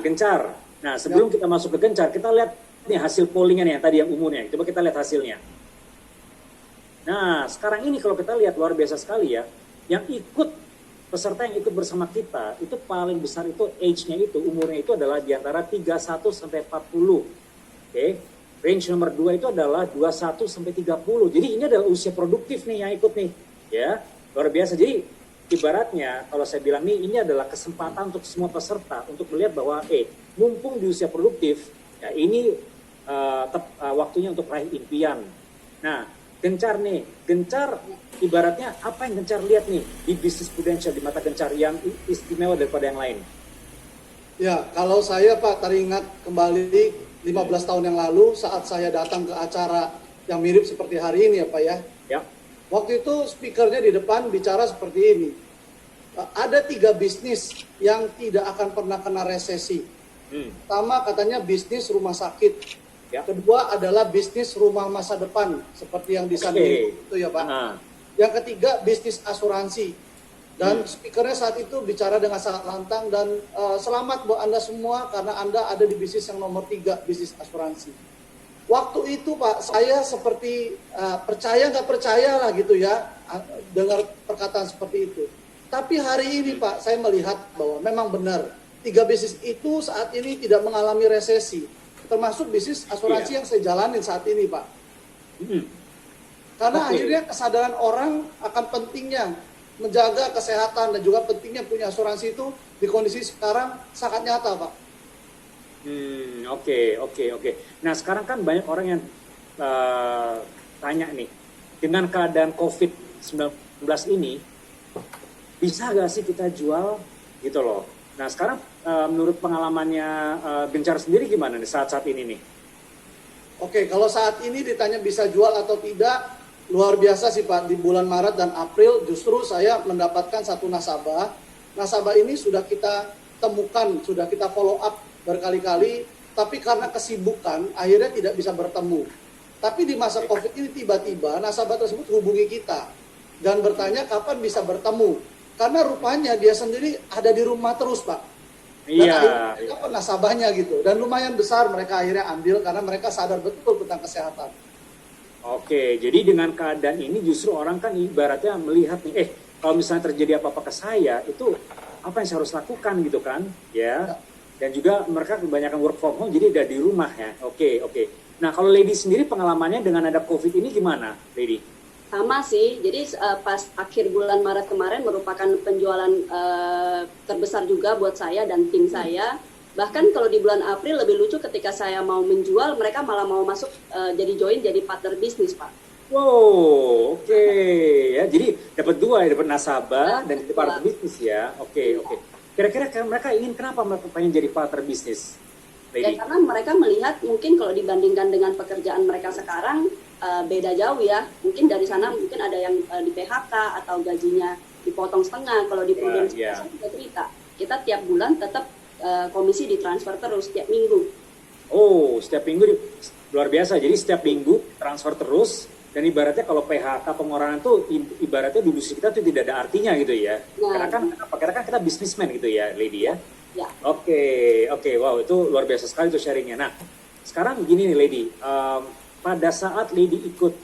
Gencar. Nah, sebelum kita masuk ke Gencar, kita lihat nih hasil pollingnya nih yang tadi yang umumnya. Coba kita lihat hasilnya. Nah, sekarang ini kalau kita lihat luar biasa sekali ya. Yang ikut, peserta yang ikut bersama kita, itu paling besar itu age-nya itu, umurnya itu adalah di antara 31 sampai 40. Oke. Range nomor 2 itu adalah 21 sampai 30. Jadi ini adalah usia produktif nih yang ikut nih. Ya, luar biasa. Jadi ibaratnya kalau saya bilang nih, ini adalah kesempatan untuk semua peserta untuk melihat bahwa mumpung di usia produktif, ya ini waktunya untuk raih impian. Nah, Gencar nih, Gencar ibaratnya apa yang Gencar lihat nih di bisnis Prudential, di mata Gencar yang istimewa daripada yang lain? Ya, kalau saya Pak teringat kembali 15 tahun yang lalu saat saya datang ke acara yang mirip seperti hari ini ya Pak ya. Ya. Waktu itu speakernya di depan bicara seperti ini. Ada 3 bisnis yang tidak akan pernah kena resesi. Pertama katanya bisnis rumah sakit. Ya. Kedua adalah bisnis rumah masa depan seperti yang disanding itu ya Pak. Yang ketiga bisnis asuransi. Dan speakernya saat itu bicara dengan sangat lantang dan selamat buat Anda semua karena Anda ada di bisnis yang nomor 3, bisnis asuransi. Waktu itu Pak, saya seperti percaya nggak percaya lah gitu ya dengar perkataan seperti itu. Tapi hari ini Pak, saya melihat bahwa memang benar 3 bisnis itu saat ini tidak mengalami resesi. Termasuk bisnis asuransi yang saya jalanin saat ini Pak. Karena akhirnya kesadaran orang akan pentingnya menjaga kesehatan dan juga pentingnya punya asuransi itu di kondisi sekarang sangat nyata Pak. Oke. Nah sekarang kan banyak orang yang tanya nih, dengan keadaan COVID-19 ini, bisa gak sih kita jual gitu loh. Nah sekarang menurut pengalamannya Gencar sendiri gimana nih saat-saat ini nih? Oke, kalau saat ini ditanya bisa jual atau tidak, luar biasa sih Pak. Di bulan Maret dan April justru saya mendapatkan satu nasabah. Nasabah ini sudah kita temukan, sudah kita follow up berkali-kali, tapi karena kesibukan akhirnya tidak bisa bertemu. Tapi di masa COVID ini tiba-tiba nasabah tersebut hubungi kita dan bertanya kapan bisa bertemu. Karena rupanya dia sendiri ada di rumah terus Pak. Dan akhirnya nasabahnya gitu. Dan lumayan besar mereka akhirnya ambil karena mereka sadar betul tentang kesehatan. Oke, jadi dengan keadaan ini justru orang kan ibaratnya melihat nih, kalau misalnya terjadi apa-apa ke saya, itu apa yang saya harus lakukan gitu kan, ya. Dan juga mereka kebanyakan work from home, jadi udah di rumah ya. Oke. Nah, kalau Lady sendiri pengalamannya dengan ada COVID ini gimana, Lady? Sama sih, jadi pas akhir bulan Maret kemarin merupakan penjualan terbesar juga buat saya dan tim saya. Bahkan kalau di bulan April lebih lucu ketika saya mau menjual, mereka malah mau masuk jadi partner bisnis Pak. Wow, oke. Ya, jadi dapat 2 ya, dapat nasabah dan jadi partner bisnis ya. Oke. Kira-kira mereka ingin kenapa mereka pengen jadi partner bisnis? Ya karena mereka melihat mungkin kalau dibandingkan dengan pekerjaan mereka sekarang beda jauh ya. Mungkin dari sana mungkin ada yang di PHK atau gajinya dipotong setengah. Kalau di Prudential saya juga cerita, kita tiap bulan tetap komisi ditransfer terus setiap minggu. Oh, setiap minggu luar biasa. Jadi setiap minggu transfer terus dan ibaratnya kalau PHK pengurangan tuh ibaratnya dulu kita tuh tidak ada artinya gitu ya. Karena kan kita bisnismen gitu ya, Lady ya. Ya. Oke. Wow, itu luar biasa sekali tuh sharingnya. Nah, sekarang gini nih Lady, pada saat Lady ikut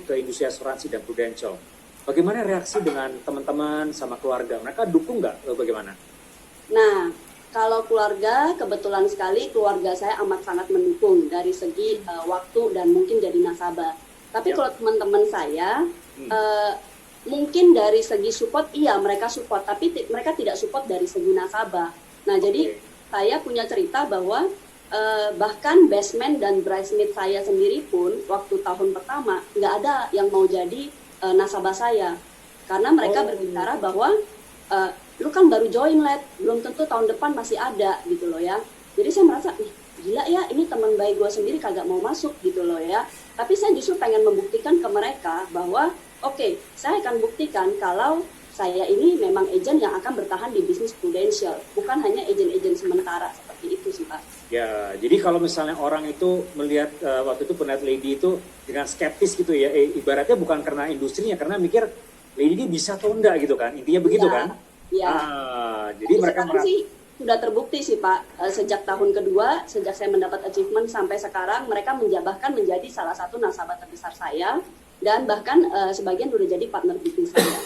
ke industri asuransi dan Prudential, bagaimana reaksi dengan teman-teman sama keluarga? Mereka dukung nggak? Bagaimana? Nah, kalau keluarga, kebetulan sekali keluarga saya amat sangat mendukung dari segi waktu dan mungkin jadi nasabah. Tapi kalau teman-teman saya, mungkin dari segi support, iya mereka support, tapi mereka tidak support dari segi nasabah. Nah, jadi saya punya cerita bahwa bahkan bestman dan bridesmaid saya sendiri pun waktu tahun pertama nggak ada yang mau jadi nasabah saya. Karena mereka berbicara bahwa lu kan baru join Let, belum tentu tahun depan masih ada gitu loh ya. Jadi saya merasa, gila ya ini teman baik gue sendiri kagak mau masuk gitu loh ya. Tapi saya justru pengen membuktikan ke mereka bahwa oke, saya akan buktikan kalau saya ini memang agent yang akan bertahan di bisnis Prudential, bukan hanya agent-agent sementara seperti itu sih Pak. Ya, jadi kalau misalnya orang itu melihat waktu itu penat Lady itu dengan skeptis gitu ya, ibaratnya bukan karena industrinya, karena mikir Lady ini bisa atau enggak gitu kan, intinya begitu kan? Iya. Jadi tapi mereka sekarang sih sudah terbukti sih Pak, sejak tahun kedua, sejak saya mendapat achievement sampai sekarang, mereka menjabahkan menjadi salah satu nasabah terbesar saya, dan bahkan sebagian sudah jadi partner bisnis saya.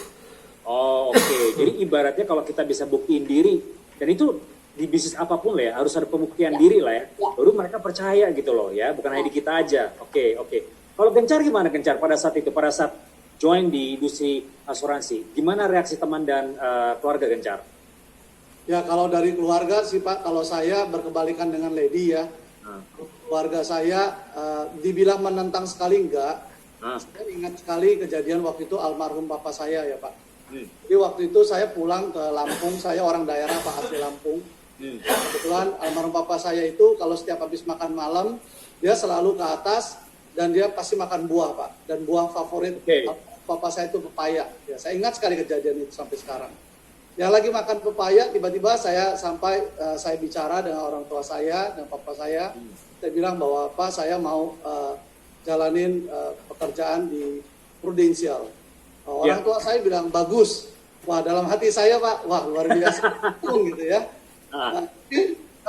Oh, oke. Jadi ibaratnya kalau kita bisa buktiin diri, dan itu di bisnis apapun lah ya, harus ada pembuktian diri lah ya. Baru mereka percaya gitu loh ya, bukan hanya di kita aja. Oke. Kalau Gencar gimana Gencar pada saat itu, pada saat join di industri asuransi? Gimana reaksi teman dan keluarga Gencar? Ya kalau dari keluarga sih Pak, kalau saya berkebalikan dengan Lady ya. Keluarga saya dibilang menentang sekali enggak. Saya ingat sekali kejadian waktu itu almarhum papa saya ya Pak. Jadi waktu itu saya pulang ke Lampung, saya orang daerah Pak, asli Lampung. Kebetulan almarhum papa saya itu kalau setiap habis makan malam, dia selalu ke atas dan dia pasti makan buah Pak. Dan buah favorit papa saya itu pepaya. Ya, saya ingat sekali kejadian itu sampai sekarang. Yang lagi makan pepaya, tiba-tiba saya saya bicara dengan orang tua saya dan papa saya. Saya bilang bahwa Pak, saya mau jalanin pekerjaan di Prudential. Orang tua saya bilang bagus. Wah, dalam hati saya Pak, wah luar biasa gitu ya. Nah,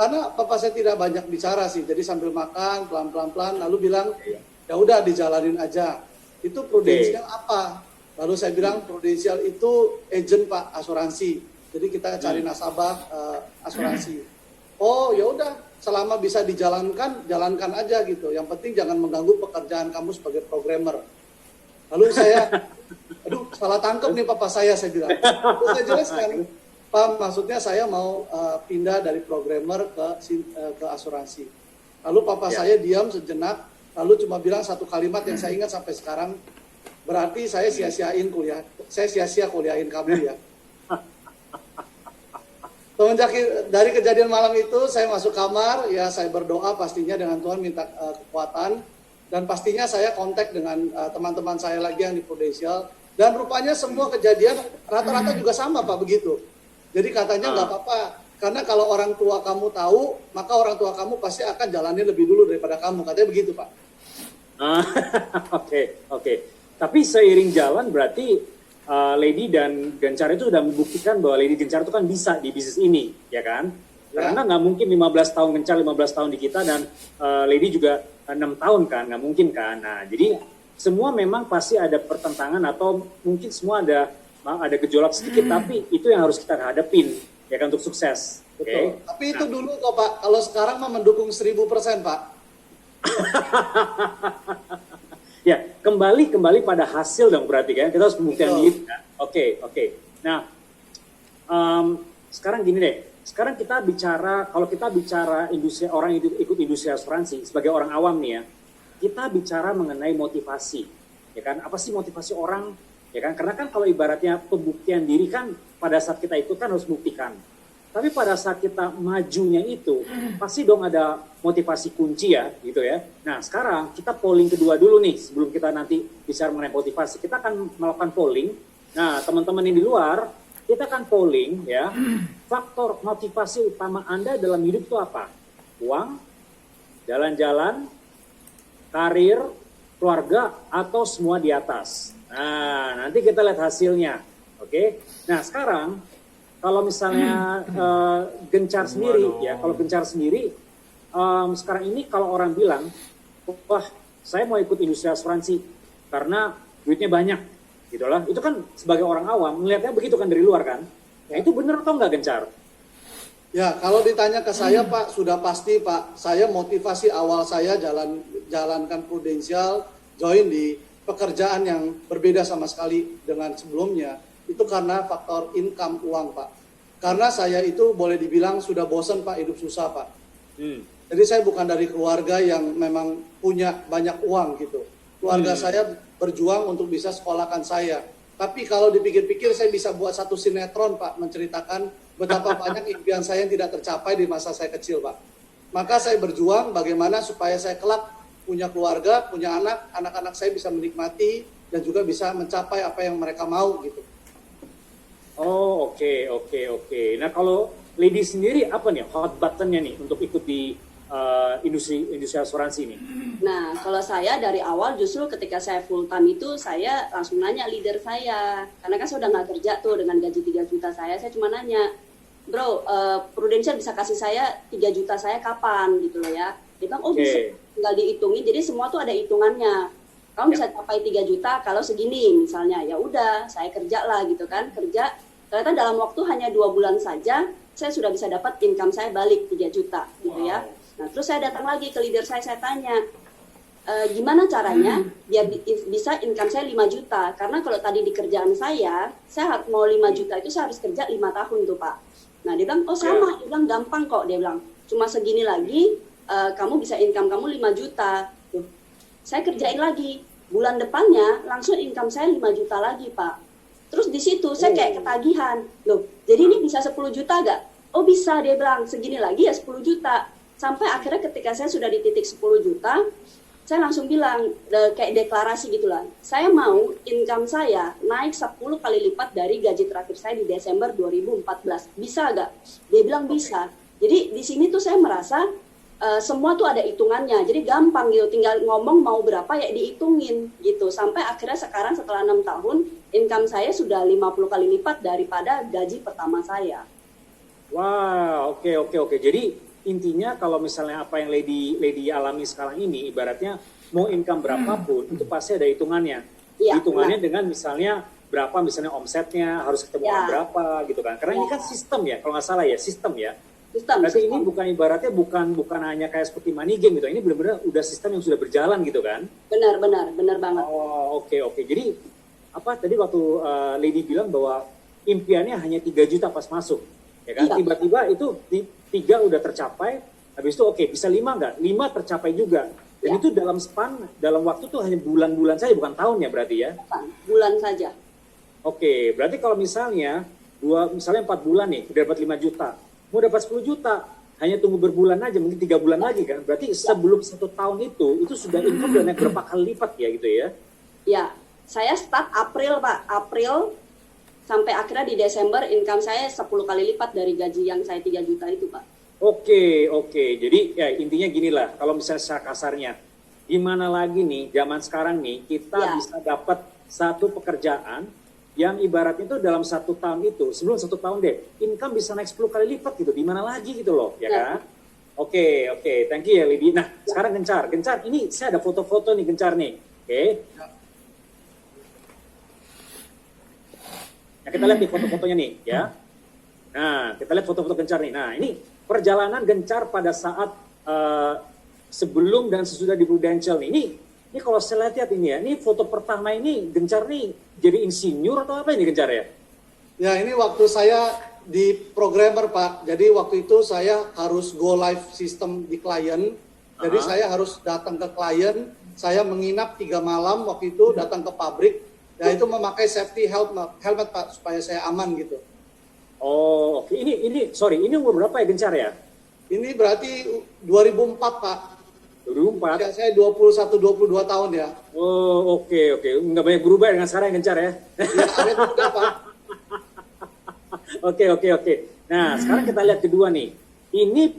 karena papa saya tidak banyak bicara sih, jadi sambil makan pelan-pelan lalu bilang ya udah dijalanin aja. Itu Prudential apa? Lalu saya bilang Prudential itu agent Pak, asuransi. Jadi kita cari nasabah asuransi. Oh ya udah, selama bisa dijalankan, jalankan aja gitu. Yang penting jangan mengganggu pekerjaan kamu sebagai programmer. Lalu saya, aduh salah tangkap nih papa saya bilang. Terus saya jelaskan, Pak maksudnya saya mau pindah dari programmer ke asuransi. Lalu papa saya diam sejenak, lalu cuma bilang satu kalimat yang saya ingat sampai sekarang. Berarti saya sia-siain kuliah, saya sia-sia kuliahin kamu ya. Semenjak dari kejadian malam itu, saya masuk kamar, ya saya berdoa pastinya dengan Tuhan minta kekuatan. Dan pastinya saya kontak dengan teman-teman saya lagi yang di Prudential. Dan rupanya semua kejadian rata-rata juga sama Pak, begitu. Jadi katanya nggak apa-apa, karena kalau orang tua kamu tahu, maka orang tua kamu pasti akan jalani lebih dulu daripada kamu. Katanya begitu Pak. Oke. Tapi seiring jalan berarti Lady dan Gencar itu sudah membuktikan bahwa Lady Gencar itu kan bisa di bisnis ini, ya kan? Karena nggak mungkin 15 tahun Gencar, 15 tahun di kita, dan Lady juga 6 tahun kan, nggak mungkin kan? Nah, jadi semua memang pasti ada pertentangan atau mungkin semua ada gejolak sedikit, tapi itu yang harus kita hadapin, ya kan, untuk sukses. Betul. Tapi itu dulu kok Pak, kalau sekarang mah mendukung 1000% Pak. Ya, kembali pada hasil dong berarti kan, kita harus membuktikan diri. Oke. Nah, sekarang gini deh, sekarang kita bicara, kalau kita bicara industri, orang ikut industri asuransi, sebagai orang awam nih ya, kita bicara mengenai motivasi, ya kan, apa sih motivasi orang, ya kan, karena kan kalau ibaratnya pembuktian diri kan, pada saat kita ikut kan harus buktikan. Tapi pada saat kita majunya itu, pasti dong ada motivasi kunci ya, gitu ya. Nah, sekarang kita polling kedua dulu nih, sebelum kita nanti bicara mengenai motivasi. Kita akan melakukan polling. Nah, teman-teman yang di luar, kita akan polling ya, faktor motivasi utama Anda dalam hidup itu apa? Uang, jalan-jalan, karir, keluarga, atau semua di atas. Nah, nanti kita lihat hasilnya. Oke. Nah, sekarang kalau misalnya Gencar sendiri, ya kalau Gencar sendiri, sekarang ini kalau orang bilang, wah saya mau ikut industri asuransi karena duitnya banyak, gitu lah. Itu kan sebagai orang awam, melihatnya begitu kan dari luar kan. Ya itu benar atau enggak Gencar? Ya kalau ditanya ke saya Pak, sudah pasti Pak, saya motivasi awal saya jalankan Prudential, join di pekerjaan yang berbeda sama sekali dengan sebelumnya. Itu karena faktor income uang Pak. Karena saya itu boleh dibilang sudah bosan Pak hidup susah Pak. Jadi saya bukan dari keluarga yang memang punya banyak uang gitu. Keluarga saya berjuang untuk bisa sekolahkan saya. Tapi kalau dipikir-pikir saya bisa buat satu sinetron Pak, menceritakan betapa banyak impian saya yang tidak tercapai di masa saya kecil Pak. Maka saya berjuang bagaimana supaya saya kelak punya keluarga, punya anak, anak-anak saya bisa menikmati dan juga bisa mencapai apa yang mereka mau gitu. Oh oke. Nah kalau Lady sendiri apa nih hot buttonnya nih untuk ikut di industri asuransi ini? Nah kalau saya dari awal justru ketika saya full time itu saya langsung nanya leader saya, karena kan saya udah nggak kerja tuh dengan gaji 3 juta saya cuma nanya, bro, Prudential bisa kasih saya 3 juta saya kapan gitu loh ya. Dia bilang, oh bisa, tinggal dihitungin. Jadi semua tuh ada hitungannya. Kamu bisa capai 3 juta kalau segini misalnya. Ya udah, saya kerja lah gitu kan, kerja. Ternyata dalam waktu hanya 2 bulan saja, saya sudah bisa dapat income saya balik 3 juta gitu ya. Nah terus saya datang lagi ke leader saya tanya, gimana caranya biar bisa income saya 5 juta. Karena kalau tadi di kerjaan saya harus mau 5 juta itu saya harus kerja 5 tahun tuh Pak. Nah dia bilang, oh sama, dia bilang gampang kok, dia bilang cuma segini lagi kamu bisa income kamu 5 juta. Tuh. Saya kerjain lagi, bulan depannya langsung income saya 5 juta lagi Pak. Terus di situ saya kayak ketagihan, loh jadi ini bisa 10 juta gak? Oh bisa, dia bilang segini lagi ya 10 juta. Sampai akhirnya ketika saya sudah di titik 10 juta, saya langsung bilang, kayak deklarasi gitulah, saya mau income saya naik 10 kali lipat dari gaji terakhir saya di Desember 2014. Bisa gak? Dia bilang bisa. Jadi di sini tuh saya merasa semua tuh ada hitungannya. Jadi gampang gitu, tinggal ngomong mau berapa ya dihitungin gitu. Sampai akhirnya sekarang setelah 6 tahun, income saya sudah 50 kali lipat daripada gaji pertama saya. Wow, oke. Jadi intinya kalau misalnya apa yang Lady alami sekarang ini, ibaratnya mau income berapapun itu pasti ada hitungannya. Ya, hitungannya dengan misalnya berapa misalnya omsetnya harus ketemu orang berapa gitu kan. Karena ini kan sistem ya, kalau nggak salah ya sistem ya. Berarti ini bukan ibaratnya bukan hanya kayak seperti money game gitu. Ini benar-benar udah sistem yang sudah berjalan gitu kan. Benar banget. Oh, oke. Jadi apa tadi waktu Lady bilang bahwa impiannya hanya 3 juta pas masuk. Ya kan? Tiba-tiba itu 3 udah tercapai, habis itu oke, bisa 5 nggak? 5 tercapai juga. Dan itu dalam waktu tuh hanya bulan-bulan saja, bukan tahun ya berarti ya? Bulan saja. Oke, berarti kalau misalnya 4 bulan nih, udah dapat 5 juta, mau dapat 10 juta, hanya tunggu berbulan aja, mungkin 3 bulan lagi kan? Berarti sebelum 1 tahun itu sudah income udah naik berapa kali lipat ya gitu ya? Ya, saya start April Pak, April sampai akhirnya di Desember income saya 10 kali lipat dari gaji yang saya 3 juta itu Pak. Oke. Jadi ya intinya gini lah, kalau misalnya secara kasarnya, gimana lagi nih zaman sekarang nih kita bisa dapat satu pekerjaan yang ibaratnya itu dalam 1 tahun itu, sebelum 1 tahun deh, income bisa naik 10 kali lipat gitu, di mana lagi gitu loh, ya kan? Oke, thank you ya Lady. Nah, sekarang Gencar, ini saya ada foto-foto nih Gencar nih, oke? Nah, kita lihat nih foto-fotonya nih, ya. Nah, kita lihat foto-foto Gencar nih. Nah, ini perjalanan Gencar pada saat sebelum dan sesudah di Prudential nih. Ini kalau saya lihat ini ya, ini foto pertama ini Gencar nih jadi insinyur atau apa ini Gencar ya? Ya, ini waktu saya di programmer Pak. Jadi waktu itu saya harus go live sistem di klien. Jadi saya harus datang ke klien, saya menginap 3 malam waktu itu, datang ke pabrik. Ya itu memakai safety helmet Pak supaya saya aman gitu. Oh, oke. Ini umur berapa ya Gencar ya? Ini berarti 2004 Pak. 2004. Ya, saya 21-22 tahun ya. Oh, oke. Nggak banyak berubah dengan sekarang Gencar ya? Ya, ada muda Pak. Oke. Nah, sekarang kita lihat kedua nih. Ini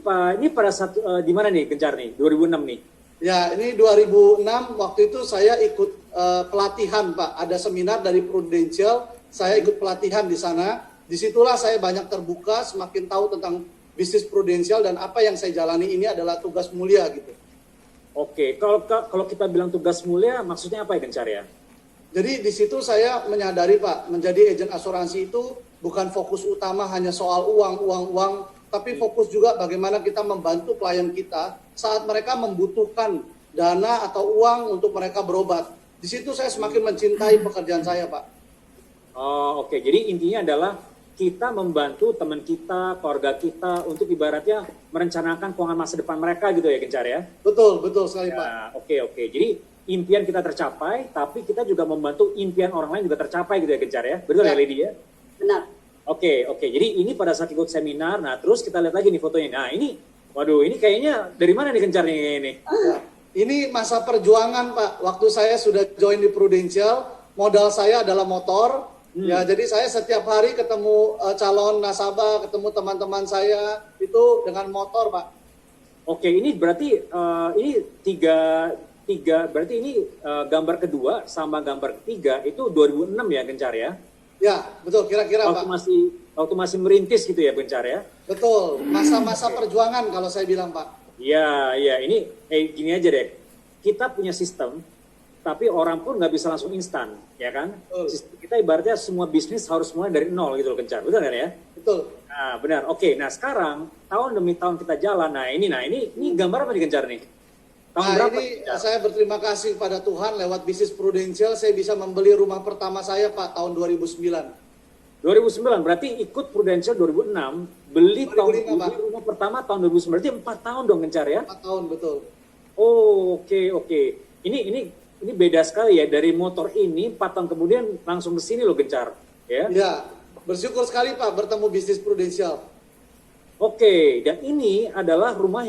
pada saat di mana nih Gencar nih? 2006 nih. Ya, ini 2006 waktu itu saya ikut pelatihan Pak. Ada seminar dari Prudential, saya ikut pelatihan di sana. Disitulah saya banyak terbuka, semakin tahu tentang bisnis Prudential dan apa yang saya jalani ini adalah tugas mulia gitu. Oke, kalau kita bilang tugas mulia, maksudnya apa ya Gencar ya? Jadi di situ saya menyadari Pak, menjadi agen asuransi itu bukan fokus utama hanya soal uang, tapi fokus juga bagaimana kita membantu klien kita saat mereka membutuhkan dana atau uang untuk mereka berobat. Di situ saya semakin mencintai pekerjaan saya, Pak. Oh, oke. Jadi intinya adalah kita membantu teman kita, keluarga kita untuk ibaratnya merencanakan keuangan masa depan mereka gitu ya, Gencar ya? Betul sekali, ya, Pak. Oke. Jadi impian kita tercapai, tapi kita juga membantu impian orang lain juga tercapai gitu ya, Gencar ya? Betul ya, Lady ya? Benar. Oke. Jadi ini pada saat ikut seminar, nah terus kita lihat lagi nih fotonya. Nah ini, waduh ini kayaknya dari mana nih Gencar nih ini? Ya. Ini masa perjuangan Pak. Waktu saya sudah join di Prudential, modal saya adalah motor. Ya, jadi saya setiap hari ketemu calon nasabah, ketemu teman-teman saya itu dengan motor Pak. Oke, ini berarti ini tiga berarti ini gambar kedua sama gambar ketiga itu 2006 ya Gencar ya? Ya, betul, kira-kira Pak. Waktu masih merintis gitu ya Gencar ya? Betul, masa-masa perjuangan kalau saya bilang Pak. Iya, iya. Ini gini aja deh. Kita punya sistem, tapi orang pun nggak bisa langsung instan, ya kan? Betul. Sistem kita ibaratnya semua bisnis harus mulai dari nol gitu loh Gencar, betul kan ya? Betul. Nah, benar. Oke, nah sekarang tahun demi tahun kita jalan. Nah, ini gambar apa nih Gencar nih? Tahun Nah berapa? ini Gencar? saya berterima kasih pada Tuhan lewat bisnis Prudential saya bisa membeli rumah pertama saya Pak tahun 2009. 2009 berarti ikut Prudential 2006, beli 2005, Pak. rumah pertama tahun 2009, berarti 4 tahun dong Gencar ya? 4 tahun betul. Oh, oke. Ini beda sekali ya, dari motor ini 4 tahun kemudian langsung ke sini loh Gencar, ya? Ya, bersyukur sekali Pak bertemu bisnis Prudential. Oke, dan ini adalah rumah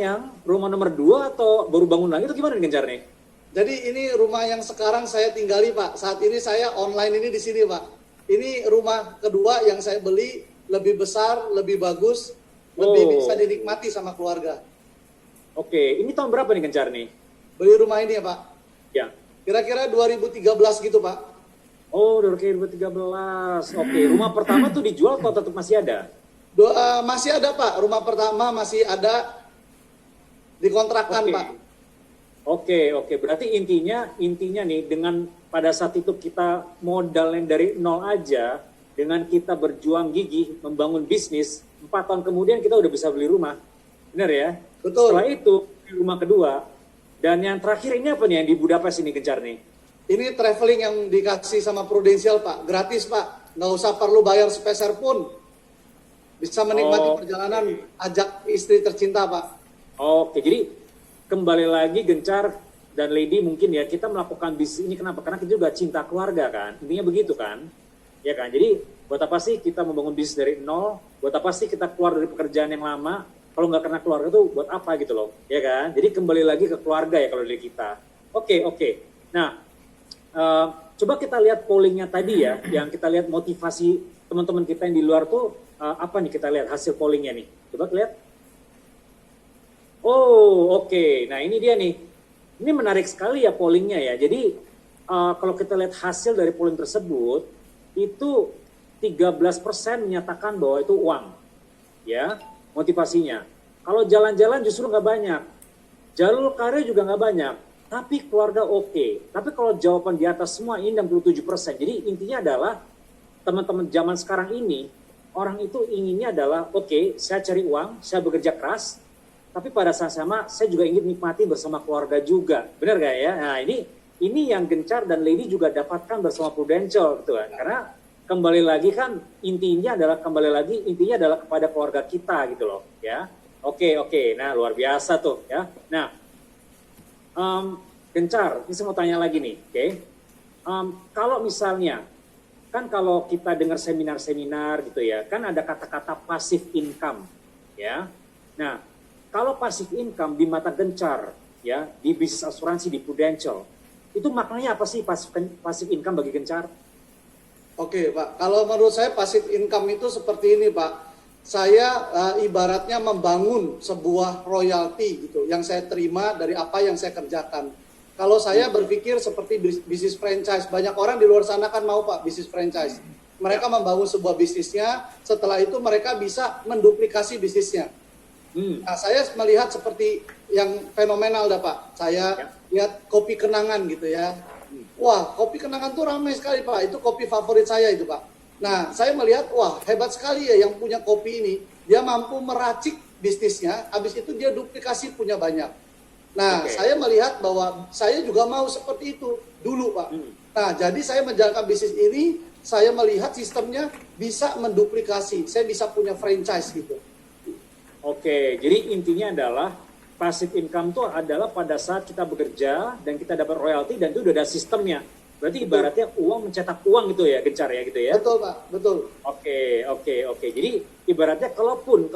nomor 2 atau baru bangun lagi, itu gimana nih Gencar nih? Jadi ini rumah yang sekarang saya tinggali Pak. Saat ini saya online ini di sini Pak. Ini rumah kedua yang saya beli, lebih besar, lebih bagus, lebih bisa dinikmati sama keluarga. Oke, ini tahun berapa nih Gencar nih? Beli rumah ini ya Pak. Ya. Kira-kira 2013 gitu Pak. Oh, udah kayak 2013. Oke, rumah pertama tuh dijual atau tetap masih ada? Masih ada Pak, rumah pertama masih ada dikontrakkan Oke. Pak. Oke. Berarti intinya nih dengan pada saat itu kita modalnya dari nol aja, dengan kita berjuang gigih membangun bisnis, 4 tahun kemudian kita udah bisa beli rumah. Benar ya? Betul. Setelah itu beli rumah kedua, dan yang terakhir ini apa nih yang di Budapest ini Gencar nih? Ini traveling yang dikasih sama Prudential Pak, gratis Pak. Nggak usah perlu bayar sepeser pun. Bisa menikmati perjalanan, ajak istri tercinta Pak. Oke, jadi kembali lagi Gencar dan Lady mungkin ya kita melakukan bisnis ini kenapa? Karena kita juga cinta keluarga kan, intinya begitu kan, ya kan. Jadi buat apa sih kita membangun bisnis dari nol? Buat apa sih kita keluar dari pekerjaan yang lama? Kalau nggak karena keluarga tuh buat apa gitu loh, ya kan? Jadi kembali lagi ke keluarga ya kalau dari kita. Oke. Nah, coba kita lihat pollingnya tadi ya, yang kita lihat motivasi teman-teman kita yang di luar tuh apa nih kita lihat hasil pollingnya nih. Coba lihat. Oh, oke. Nah, ini dia nih. Ini menarik sekali ya pollingnya ya. Jadi kalau kita lihat hasil dari polling tersebut, itu 13% menyatakan bahwa itu uang. Ya, motivasinya. Kalau jalan-jalan justru nggak banyak. Jalur karir juga nggak banyak. Tapi keluarga oke. Tapi kalau jawaban di atas semua ini 67%. Jadi intinya adalah teman-teman zaman sekarang ini, orang itu inginnya adalah oke, saya cari uang, saya bekerja keras, tapi pada saat sama saya juga ingin nikmati bersama keluarga juga. Benar gak ya? Nah ini yang Gencar dan Lady juga dapatkan bersama Prudential gitu kan. Karena kembali lagi kan intinya adalah kepada keluarga kita gitu loh ya. Oke. Nah, luar biasa tuh ya. Nah, Gencar, ini saya mau tanya lagi nih, oke? Kalau misalnya kan kalau kita dengar seminar-seminar gitu ya, kan ada kata-kata passive income ya. Nah, kalau passive income di mata Gencar ya, di bisnis asuransi di Prudential, itu maknanya apa sih passive income bagi Gencar? Oke Pak, kalau menurut saya passive income itu seperti ini Pak. Saya ibaratnya membangun sebuah royalti gitu, yang saya terima dari apa yang saya kerjakan. Kalau saya berpikir seperti bisnis franchise, banyak orang di luar sana kan mau Pak bisnis franchise. Mereka membangun sebuah bisnisnya, setelah itu mereka bisa menduplikasi bisnisnya. Nah, saya melihat seperti yang fenomenal dah Pak. Saya lihat kopi kenangan gitu ya. Wah, kopi kenangan tuh ramai sekali Pak. Itu kopi favorit saya itu Pak. Nah, saya melihat wah hebat sekali ya yang punya kopi ini. Dia mampu meracik bisnisnya, habis itu dia duplikasi punya banyak. Nah, saya melihat bahwa saya juga mau seperti itu dulu Pak. Nah, jadi saya menjalankan bisnis ini, saya melihat sistemnya bisa menduplikasi. Saya bisa punya franchise gitu. Oke, jadi intinya adalah passive income itu adalah pada saat kita bekerja dan kita dapat royalti dan itu udah ada sistemnya. Berarti ibaratnya uang mencetak uang gitu ya, Gencar ya gitu ya? Betul Pak, betul. Oke. Jadi ibaratnya kalaupun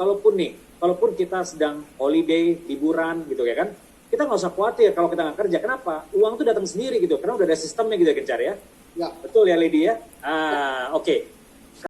kita sedang holiday, liburan gitu ya kan, kita nggak usah khawatir kalau kita nggak kerja. Kenapa? Uang tuh datang sendiri gitu, karena udah ada sistemnya gitu ya, Gencar ya? Ya. Betul ya, Lady ya? Oke.